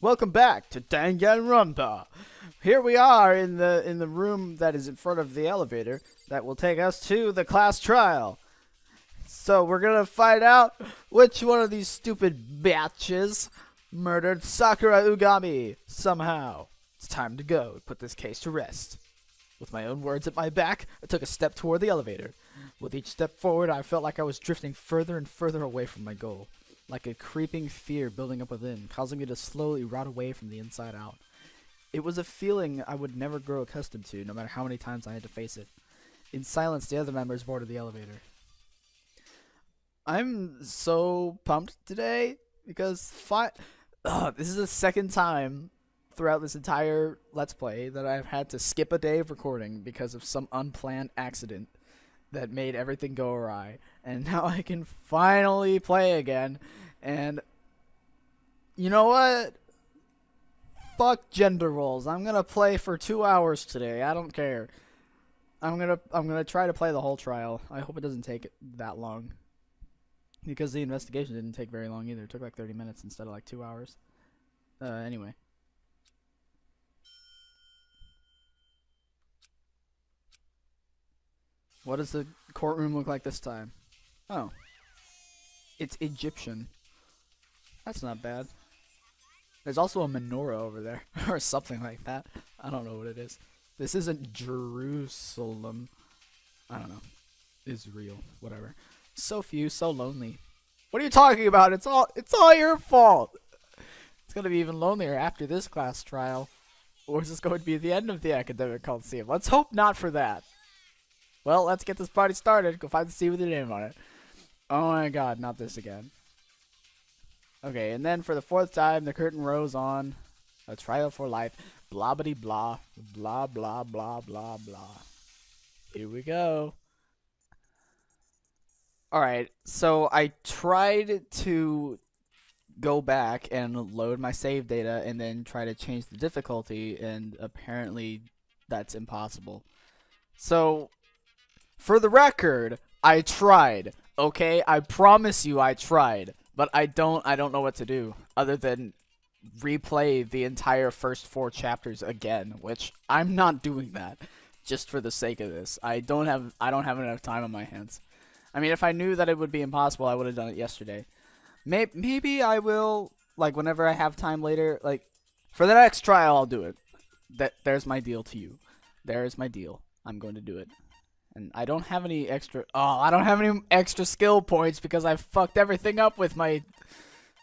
Welcome back to Danganronpa. Here we are in the room that is in front of the elevator that will take us to the class trial. So we're gonna find out which one of these stupid batches murdered Sakura Ugami somehow. It's time to go put this case to rest. With my own words at my back, I took a step toward the elevator. With each step forward, I felt like I was drifting further and further away from my goal, like a creeping fear building up within, causing me to slowly rot away from the inside out. It was a feeling I would never grow accustomed to, no matter how many times I had to face it. In silence, the other members boarded the elevator. I'm so pumped today because this is the second time throughout this entire Let's Play that I've had to skip a day of recording because of some unplanned accident that made everything go awry. And now I can finally play again. And you know what? Fuck gender roles. I'm gonna play for 2 hours today. I don't care. I'm gonna try to play the whole trial. I hope it doesn't take that long, because the investigation didn't take very long either. It took like 30 minutes instead of like 2 hours. Anyway. What does the courtroom look like this time? Oh. It's Egyptian. That's not bad. There's also a menorah over there. Or something like that. I don't know what it is. This isn't Jerusalem. I don't know. Israel. Whatever. So few, so lonely. What are you talking about? It's all your fault. It's gonna be even lonelier after this class trial. Or is this going to be the end of the academic coliseum? Let's hope not for that. Well, let's get this party started. Go find the seat with your name on it. Oh my god, not this again. Okay, and then for the 4th time, the curtain rose on. A trial for life. Blah bitty blah. Blah blah blah blah blah. Here we go. Alright, so I tried to go back and load my save data and then try to change the difficulty, and apparently that's impossible. So, for the record, I tried. Okay, I promise you I tried, but I don't know what to do other than replay the entire first 4 chapters again, which I'm not doing that just for the sake of this. I don't have enough time on my hands. I mean, if I knew that it would be impossible, I would have done it yesterday. Maybe I will, like, whenever I have time later, like, for the next trial, I'll do it. There's my deal to you. There's my deal. I'm going to do it. And I don't have any extra... Oh, I don't have any extra skill points because I fucked everything up with my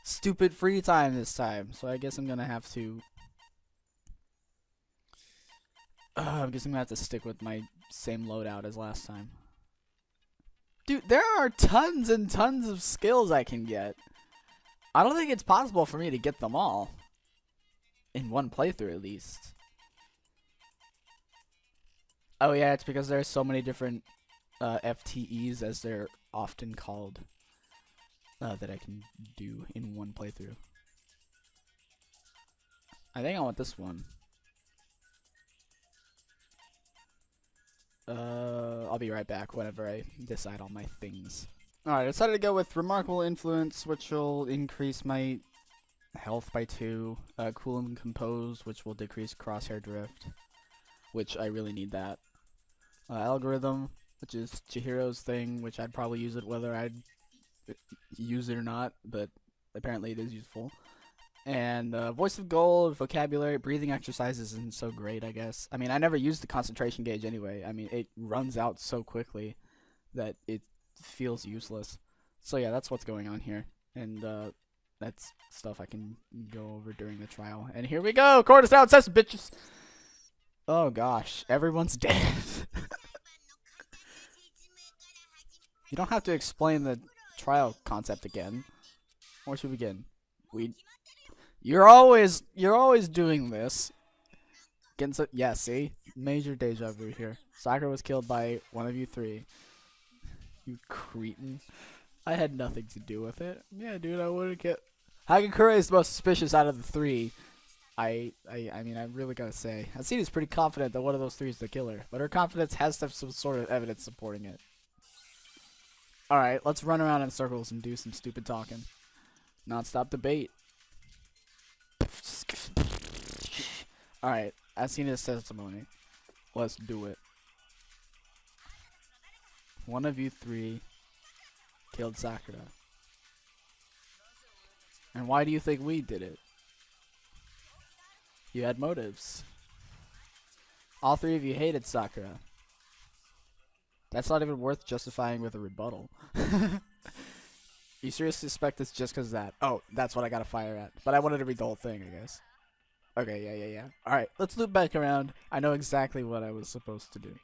stupid free time this time. So I guess I'm going to have to... I guess I'm going to have to stick with my same loadout as last time. Dude, there are tons and tons of skills I can get. I don't think it's possible for me to get them all. In one playthrough, at least. Oh yeah, it's because there are so many different FTEs, as they're often called, that I can do in one playthrough. I think I want this one. I'll be right back whenever I decide on my things. Alright, I decided to go with Remarkable Influence, which will increase my health by 2. Cool and Compose, which will decrease crosshair drift, which I really need that. Algorithm, which is Chihiro's thing, which I'd probably use it whether I'd use it or not, but apparently it is useful. And Voice of Gold, Vocabulary, Breathing Exercises isn't so great, I guess. I mean, I never used the concentration gauge anyway. I mean, it runs out so quickly that it feels useless. So yeah, that's what's going on here. And that's stuff I can go over during the trial. And here we go! Court is out, session, bitches! Oh gosh, everyone's dead. You don't have to explain the trial concept again. Where should we begin? You're always doing this. Yeah, see? Major deja vu here. Sakura was killed by one of you 3. You cretin. I had nothing to do with it. Yeah, dude, I wouldn't get... Hagakure is the most suspicious out of the 3. I mean, I really gotta say, Hatsune pretty confident that one of those 3 is the killer, but her confidence has to have some sort of evidence supporting it. Alright, let's run around in circles and do some stupid talking. Non-stop debate. Alright, I've seen his testimony. Let's do it. One of you three killed Sakura. And why do you think we did it? You had motives. All three of you hated Sakura. That's not even worth justifying with a rebuttal. You seriously suspect this just because of that? Oh, that's what I gotta fire at. But I wanted to read the whole thing, I guess. Okay, yeah. Alright, let's loop back around. I know exactly what I was supposed to do.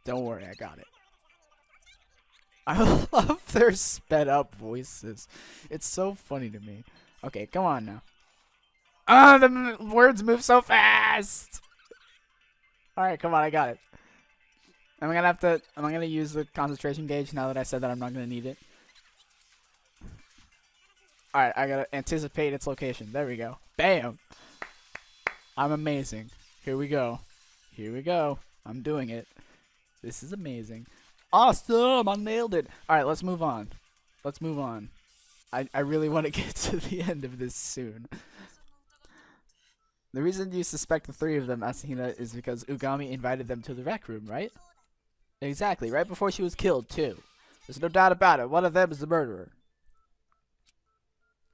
Don't worry, I got it. I love their sped up voices. It's so funny to me. Okay, come on now. Ah, the words move so fast! Alright, come on, I got it. Am I gonna use the concentration gauge now that I said that I'm not gonna need it? Alright, I gotta anticipate its location. There we go. Bam! I'm amazing. Here we go. Here we go. I'm doing it. This is amazing. Awesome! I nailed it! Alright, let's move on. Let's move on. I really want to get to the end of this soon. The reason you suspect the three of them, Asahina, is because Ugami invited them to the rec room, right? Exactly, right before she was killed, too. There's no doubt about it. One of them is the murderer.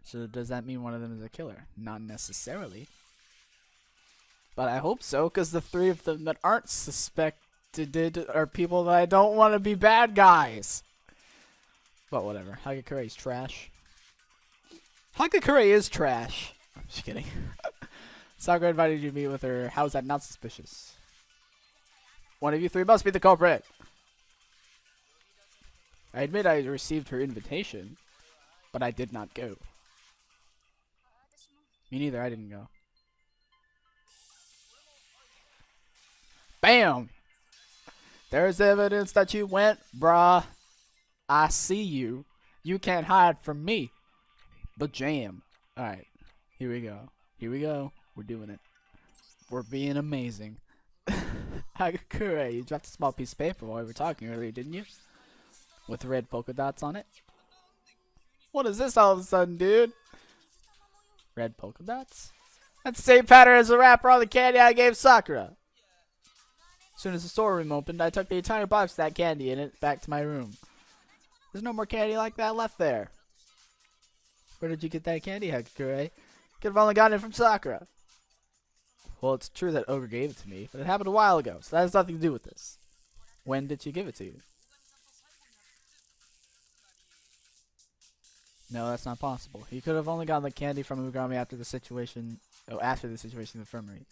So does that mean one of them is a killer? Not necessarily. But I hope so, because the three of them that aren't suspected are people that I don't want to be bad guys. But whatever. Hagakure is trash. Hagakure is trash. I'm just kidding. Sakura invited you to meet with her. How is that not suspicious? One of you three must be the culprit. I admit I received her invitation, but I did not go. Me neither, I didn't go. Bam! There's evidence that you went, brah. I see you. You can't hide from me. But jam. Alright, here we go. Here we go. We're doing it. We're being amazing. Hagakure, you dropped a small piece of paper while we were talking earlier, didn't you? With red polka dots on it. What is this all of a sudden, dude? Red polka dots? That's the same pattern as the wrapper on the candy I gave Sakura. As soon as the storeroom opened, I took the entire box of that candy in it back to my room. There's no more candy like that left there. Where did you get that candy, Hagakure? Could have only gotten it from Sakura. Well, it's true that Ogre gave it to me, but it happened a while ago, so that has nothing to do with this. When did she give it to you? No, that's not possible. He could have only gotten the candy from Ugami after the situation. Oh, after the situation in the infirmary.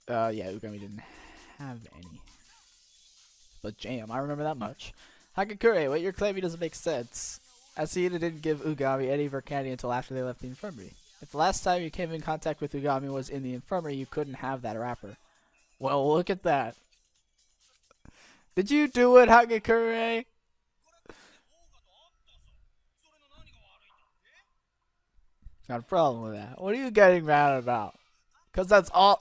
Yeah, Ugami didn't have any. But jam, I remember that much. Hagakure, what you're claiming doesn't make sense. Asahina didn't give Ugami any of her candy until after they left the infirmary. If the last time you came in contact with Ugami was in the infirmary, you couldn't have that wrapper. Well, look at that. Did you do it, Hagakure? Got a problem with that. What are you getting mad about? Because that's all,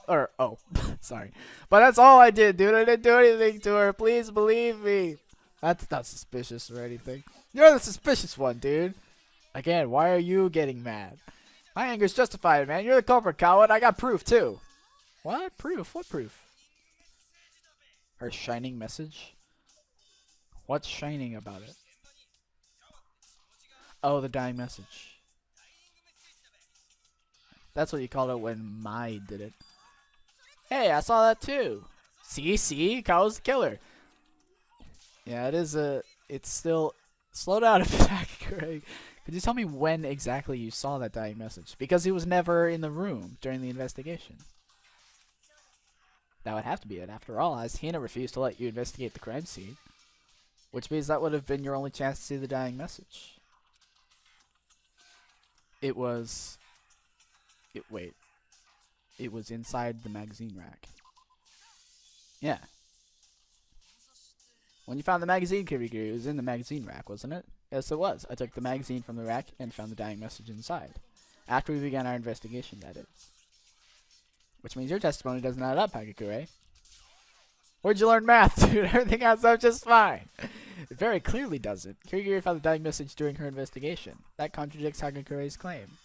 sorry. But that's all I did, dude. I didn't do anything to her. Please believe me. That's not suspicious or anything. You're the suspicious one, dude. Again, why are you getting mad? My anger's justified, man. You're the culprit, coward. I got proof, too. What? Proof? What proof? Her shining message? What's shining about it? Oh, the dying message. That's what you called it when Mai did it. Hey, I saw that too. See? Kao's the killer. Yeah, it is it's still... Slow down a bit, Hagakure. Could you tell me when exactly you saw that dying message? Because he was never in the room during the investigation. That would have to be it. After all, Asahina refused to let you investigate the crime scene. Which means that would have been your only chance to see the dying message. It was... Wait. It was inside the magazine rack. Yeah. When you found the magazine, Kirigiri, it was in the magazine rack, wasn't it? Yes, it was. I took the magazine from the rack and found the dying message inside. After we began our investigation, that is. Which means your testimony doesn't add up, Hagakure. Where'd you learn math, dude? Everything adds up just fine. It very clearly doesn't. Kirigiri found the dying message during her investigation. That contradicts Hagakure's claim.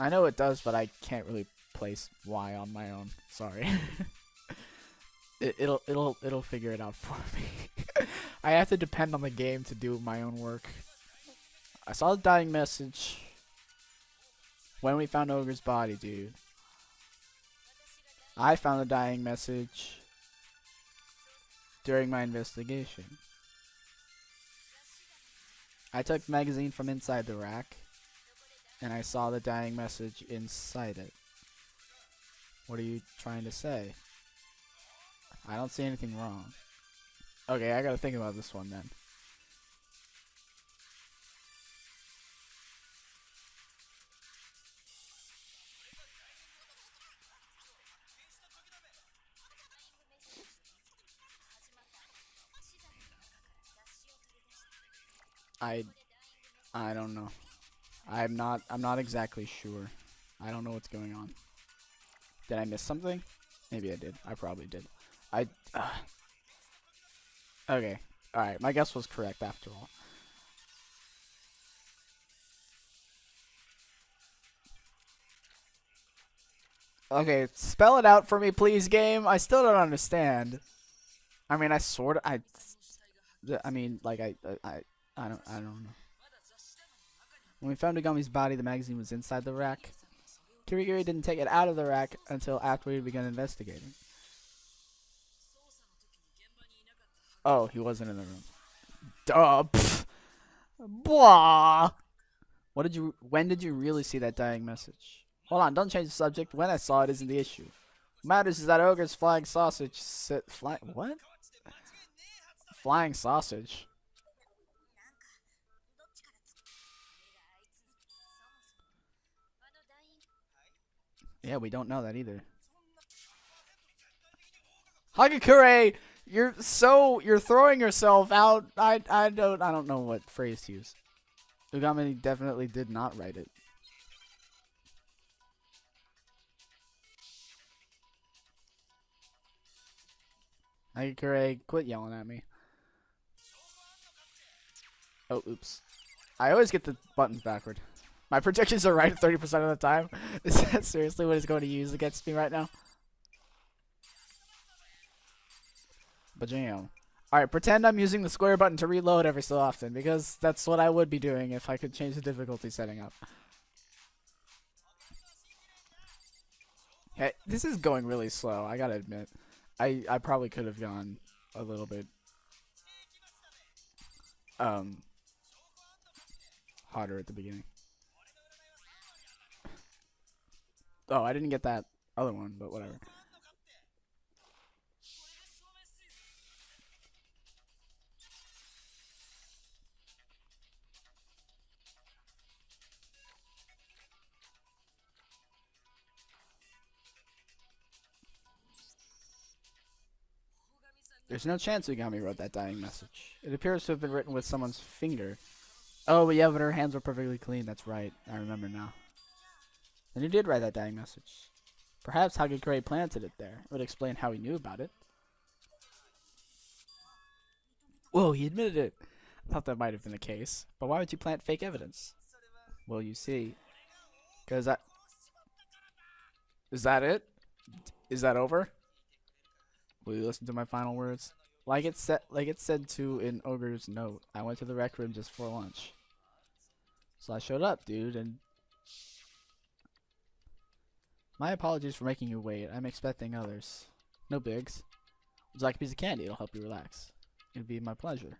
I know it does, but I can't really place Y on my own. Sorry. It'll figure it out for me. I have to depend on the game to do my own work. I saw the dying message when we found Ogre's body, dude. I found the dying message during my investigation. I took the magazine from inside the rack, and I saw the dying message inside it. What are you trying to say? I don't see anything wrong. Okay, I gotta think about this one then. I don't know. I'm not exactly sure. I don't know what's going on. Did I miss something? Maybe I did. I probably did. Okay. Alright, my guess was correct after all. Okay, spell it out for me, please, game. I still don't understand. I mean, I mean, like, I don't know. When we found Ogami's body, the magazine was inside the rack. Kirigiri didn't take it out of the rack until after we had begun investigating. Oh, he wasn't in the room. Duh. Pfft. Blah. When did you really see that dying message? Hold on, don't change the subject. When I saw it isn't the issue. What matters is that Ogre's flying sausage what? Flying sausage? Yeah, we don't know that either. Hagakure, you're throwing yourself out. I don't know what phrase to use. Ogami definitely did not write it. Hagakure, quit yelling at me. Oh, oops. I always get the buttons backward. My predictions are right 30% of the time. Is that seriously what it's going to use against me right now? Bajam. Alright, pretend I'm using the square button to reload every so often, because that's what I would be doing if I could change the difficulty setting up. Hey, this is going really slow, I gotta admit. I probably could have gone a little bit harder at the beginning. Oh, I didn't get that other one, but whatever. There's no chance Ogami wrote that dying message. It appears to have been written with someone's finger. Oh, yeah, but her hands were perfectly clean. That's right. I remember now. And he did write that dying message. Perhaps Hagakure planted it there. It would explain how he knew about it. Whoa, he admitted it. I thought that might have been the case. But why would you plant fake evidence? Well, you see. Because I... Is that it? Is that over? Will you listen to my final words? Like it said to in Ogre's note, I went to the rec room just for lunch. So I showed up, dude, and... My apologies for making you wait. I'm expecting others. No bigs. Would you like a piece of candy? It'll help you relax. It'd be my pleasure.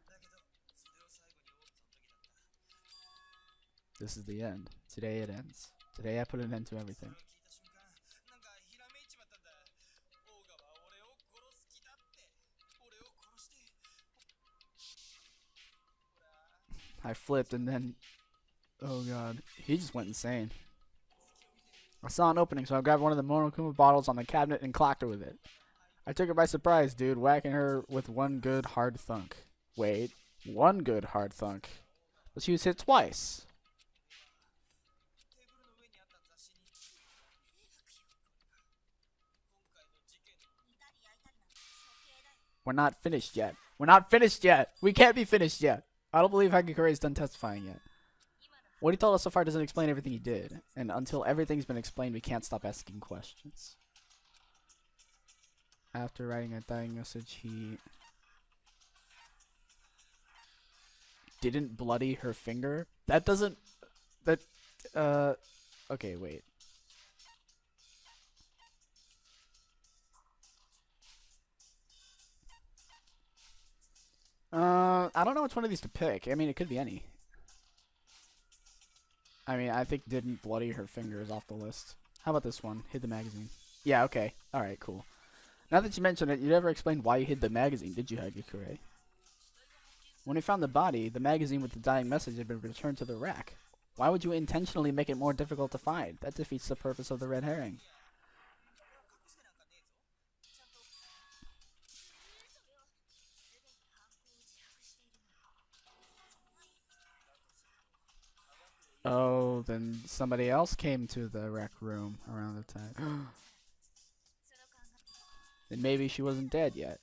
This is the end. Today it ends. Today I put an end to everything. I flipped and then... Oh god. He just went insane. I saw an opening, so I grabbed one of the Monokuma bottles on the cabinet and clocked her with it. I took her by surprise, dude, whacking her with one good hard thunk. Wait, one good hard thunk. But she was hit twice. We're not finished yet. We're not finished yet. We can't be finished yet. I don't believe Hakukure's done testifying yet. What he told us so far doesn't explain everything he did, and until everything's been explained, we can't stop asking questions. After writing a dying message, he didn't bloody her finger. That doesn't... That... Okay, wait. I don't know which one of these to pick. I mean, it could be any. I mean, I think didn't bloody her fingers off the list. How about this one? Hid the magazine. Yeah, okay. Alright, cool. Now that you mention it, you never explained why you hid the magazine, did you, Hagakure? When we found the body, the magazine with the dying message had been returned to the rack. Why would you intentionally make it more difficult to find? That defeats the purpose of the red herring. Oh, then somebody else came to the rec room around the time. Then maybe she wasn't dead yet.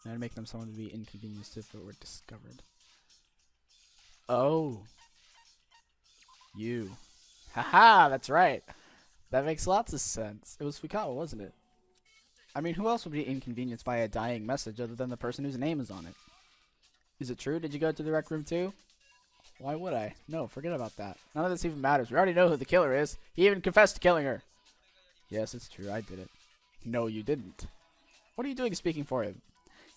I'd make them someone to be inconvenienced if it were discovered. Oh. You. Haha, that's right. That makes lots of sense. It was FUKAWA, wasn't it? I mean, who else would be inconvenienced by a dying message other than the person whose name is on it? Is it true? Did you go to the rec room too? Why would I? No, forget about that. None of this even matters. We already know who the killer is. He even confessed to killing her. Yes, it's true. I did it. No, you didn't. What are you doing speaking for him?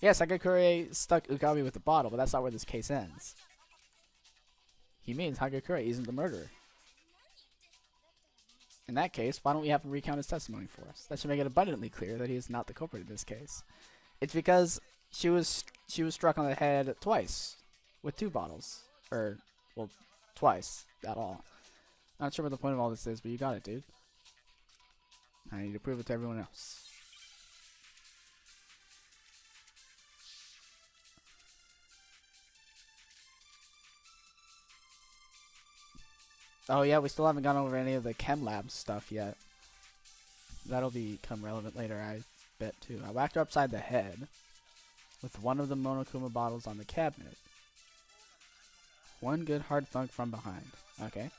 Yes, Hagakure stuck Ukami with the bottle, but that's not where this case ends. He means Hagakure isn't the murderer. In that case, why don't we have him recount his testimony for us? That should make it abundantly clear that he is not the culprit in this case. It's because she was struck on the head twice with 2 bottles. Or, well, twice at all. Not sure what the point of all this is, but you got it, dude. I need to prove it to everyone else. Oh yeah, we still haven't gone over any of the chem lab stuff yet. That'll become relevant later, I bet too. I whacked her upside the head with one of the Monokuma bottles on the cabinet. One good hard thunk from behind. Okay.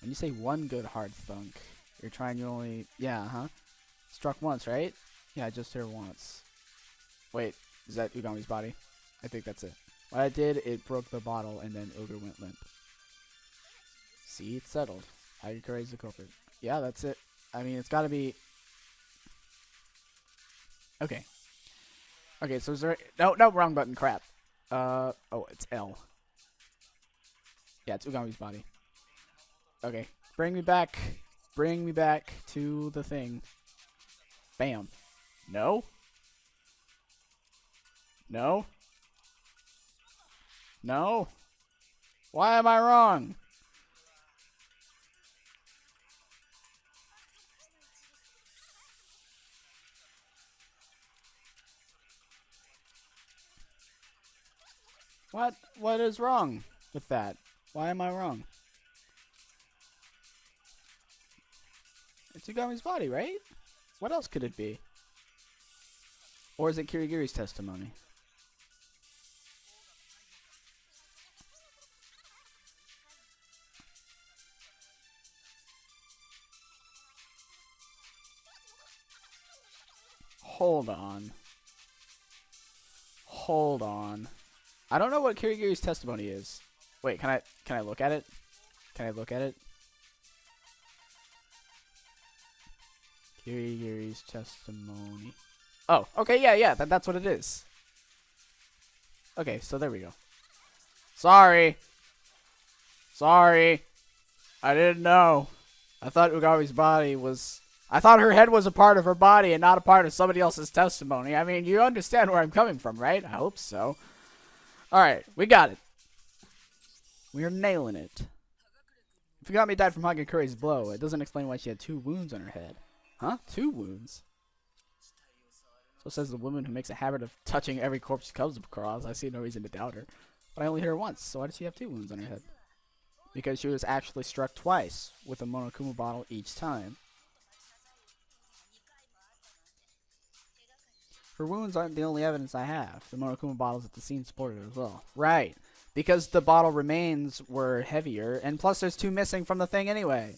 When you say one good hard thunk, you're trying to only... Yeah, huh? Struck once, right? Yeah, just here once. Wait, is that Ugami's body? I think that's it. What I did, it broke the bottle and then Ogre went limp. See, it's settled. Hagakure is the culprit. Yeah, that's it. I mean, it's gotta be... Okay. Okay, so is there... No, wrong button, crap. Oh, it's L. Yeah, it's Ugami's body. Okay, bring me back to the thing. Bam. No? No? No? Why am I wrong? What is wrong with that? Why am I wrong? It's Ugami's body, right? What else could it be? Or is it Kirigiri's testimony? Hold on. Hold on. I don't know what Kirigiri's testimony is. Wait, can I look at it? Can I look at it? Kirigiri's testimony. Oh, okay, yeah, that's what it is. Okay, so there we go. Sorry. I didn't know. I thought Ugami's body was... I thought her head was a part of her body and not a part of somebody else's testimony. I mean, you understand where I'm coming from, right? I hope so. Alright, we got it. We're nailing it. If Ugami died from Hagakure's blow, it doesn't explain why she had 2 wounds on her head. Huh? 2 wounds? So says the woman who makes a habit of touching every corpse she comes across. I see no reason to doubt her. But I only hit her once, so why did she have 2 wounds on her head? Because she was actually struck twice, with a Monokuma bottle each time. Her wounds aren't the only evidence I have. The Monokuma bottles at the scene supported it as well. Right. Because the bottle remains were heavier, and plus there's 2 missing from the thing anyway.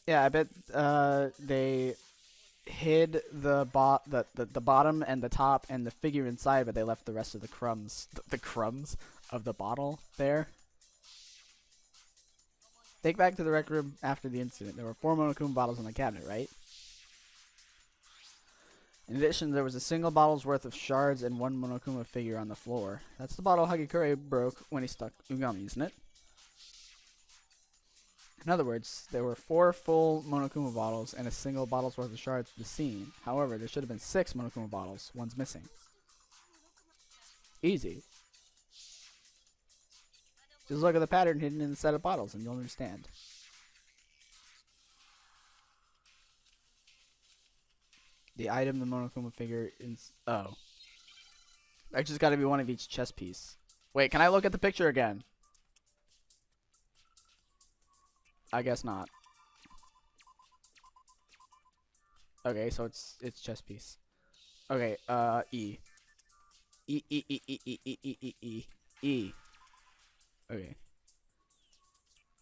Yeah, I bet they hid the bottom and the top and the figure inside, but they left the rest of the crumbs, the crumbs of the bottle there. Think back to the rec room after the incident. There were 4 Monokuma bottles in the cabinet, right? In addition, there was a single bottle's worth of shards and 1 Monokuma figure on the floor. That's the bottle Hagikure broke when he stuck Ugami, isn't it? In other words, there were 4 full Monokuma bottles and a single bottle's worth of shards at the scene. However, there should have been 6 Monokuma bottles. One's missing. Easy. Just look at the pattern hidden in the set of bottles and you'll understand. The item, the Monokuma figure, is... Oh. I just gotta be one of each chess piece. Wait, can I look at the picture again? I guess not. Okay, so it's chess piece. Okay, E. E, E, E, E, E, E, E, E, E, E. Okay.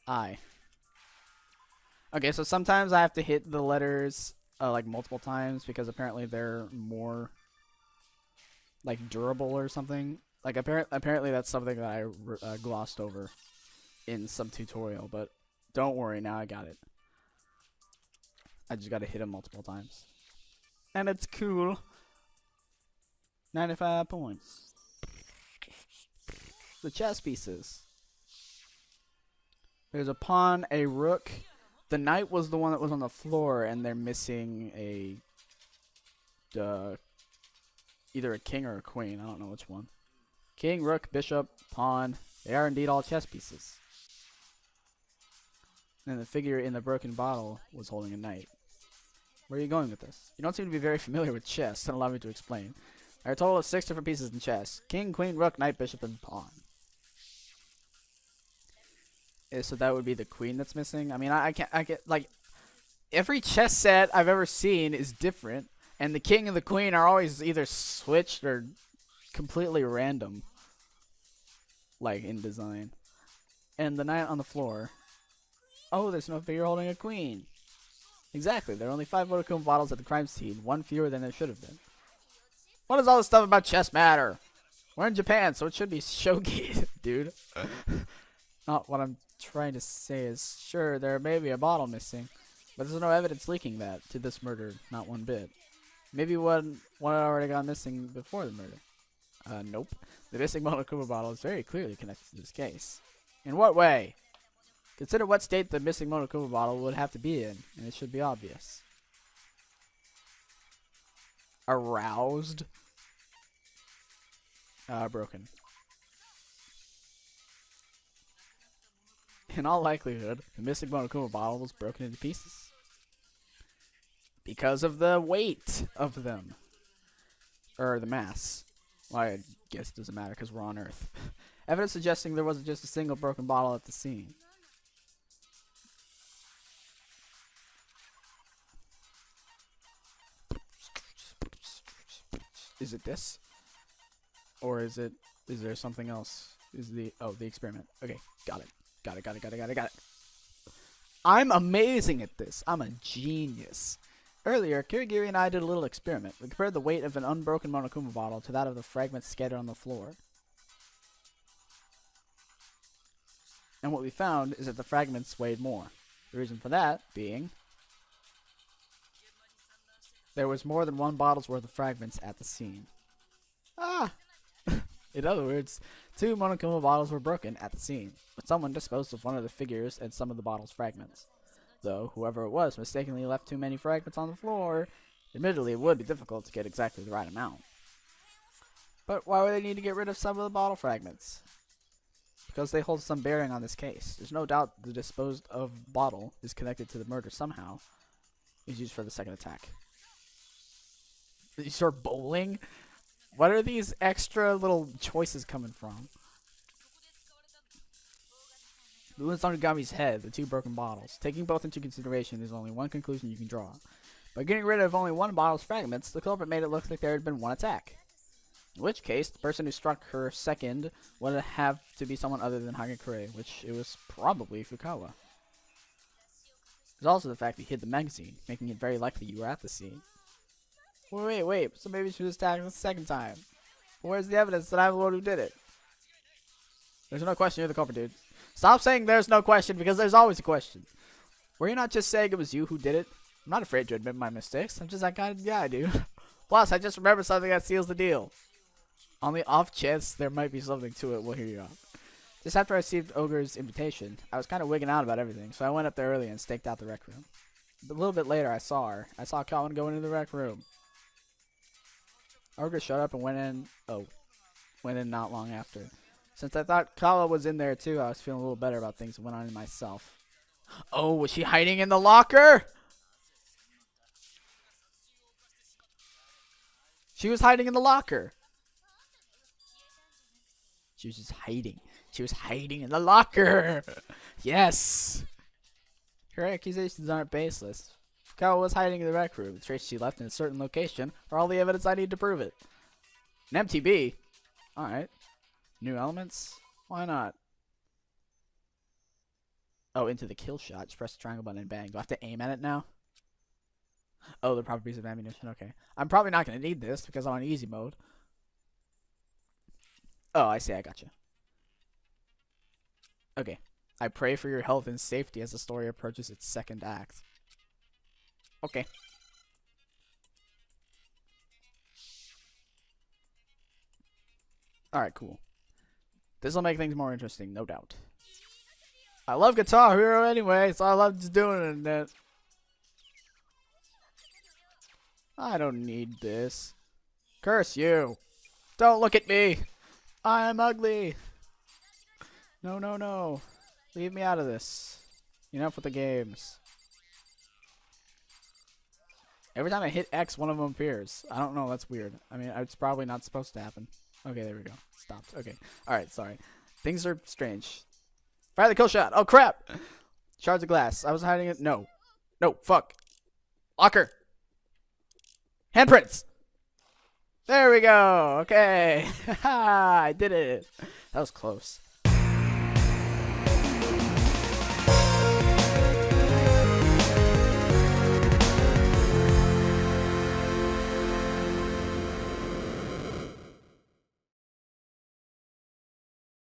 I. Okay, so sometimes I have to hit the letters like multiple times because apparently they're more like durable or something. Like apparently that's something that I glossed over in some tutorial, but don't worry, now I got it. I just gotta hit them multiple times. And it's cool. 95 points. The chess pieces. There's a pawn, a rook. The knight was the one that was on the floor, and they're missing a... either a king or a queen. I don't know which one. King, rook, bishop, pawn. They are indeed all chess pieces. And the figure in the broken bottle was holding a knight. Where are you going with this? You don't seem to be very familiar with chess, so allow me to explain. There are a total of 6 different pieces in chess. King, queen, rook, knight, bishop, and pawn. So that would be the queen that's missing? I mean, I get, like, every chess set I've ever seen is different, and the king and the queen are always either switched or completely random, like, in design. And the knight on the floor. Oh, there's no figure holding a queen. Exactly, there are only 5 Monokuma bottles at the crime scene, 1 fewer than there should have been. What does all this stuff about chess matter? We're in Japan, so it should be shogi, dude. Not what I'm trying to say is, sure, there may be a bottle missing, but there's no evidence linking that to this murder, not one bit. Maybe one had already gone missing before the murder. Nope. The missing Monokuma bottle is very clearly connected to this case. In what way? Consider what state the missing Monokuma bottle would have to be in, and it should be obvious. Aroused. Broken. In all likelihood, the missing Monokuma bottle was broken into pieces. Because of the weight of them. Or the mass. Well, I guess it doesn't matter because we're on Earth. Evidence suggesting there wasn't just a single broken bottle at the scene. Is it this? Or is there something else? The experiment. Okay, got it. Got it. I'm amazing at this. I'm a genius. Earlier, Kirigiri and I did a little experiment. We compared the weight of an unbroken Monokuma bottle to that of the fragments scattered on the floor. And what we found is that the fragments weighed more. The reason for that being there was more than 1 bottle's worth of fragments at the scene. Ah! In other words, 2 Monokuma bottles were broken at the scene, but someone disposed of one of the figures and some of the bottle's fragments. Though, whoever it was mistakenly left too many fragments on the floor, admittedly it would be difficult to get exactly the right amount. But why would they need to get rid of some of the bottle fragments? Because they hold some bearing on this case. There's no doubt the disposed of bottle is connected to the murder somehow. It was used for the second attack. Did you start bowling? What are these extra little choices coming from? The wounds on Ugami's head, the 2 broken bottles. Taking both into consideration, there's only one conclusion you can draw. By getting rid of only one bottle's fragments, the culprit made it look like there had been one attack. In which case, the person who struck her second would have to be someone other than Hagakure, which it was probably Fukawa. There's also the fact that he hid the magazine, making it very likely you were at the scene. Wait, so maybe she was attacked the second time. But where's the evidence that I'm the one who did it? There's no question you're the culprit, dude. Stop saying there's no question, because there's always a question. Were you not just saying it was you who did it? I'm not afraid to admit my mistakes. I'm just that kind of guy, dude. Plus, I just remembered something that seals the deal. On the off chance there might be something to it, we'll hear you out. Just after I received Ogre's invitation, I was kind of wigging out about everything, so I went up there early and staked out the rec room. A little bit later, I saw her. I saw Calvin go into the rec room. Ogre showed up and went in not long after. Since I thought Kawa was in there too, I was feeling a little better about things that went on in myself. Oh, was she hiding in the locker? She was hiding in the locker. She was just hiding. She was hiding in the locker. Yes. Her accusations aren't baseless. Fukawa was hiding in the rec room. The traces she left in a certain location are all the evidence I need to prove it. An MTB? Alright. New elements? Why not? Oh, into the kill shot. Just press the triangle button and bang. Do I have to aim at it now? Oh, the proper piece of ammunition. Okay. I'm probably not going to need this because I'm on easy mode. Oh, I see. I gotcha. Okay. I pray for your health and safety as the story approaches its second act. Okay. Alright, cool. This will make things more interesting, no doubt. I love Guitar Hero anyway, so I love just doing it. I don't need this. Curse you. Don't look at me. I'm ugly. No, no, no. Leave me out of this. Enough with the games. Every time I hit X, one of them appears. I don't know, that's weird. I mean, it's probably not supposed to happen. Okay, there we go. Stopped. Okay. Alright, sorry. Things are strange. Fire the kill shot. Oh, crap. Shards of glass. I was hiding it. No. No, fuck. Locker. Handprints. There we go. Okay. I did it. That was close.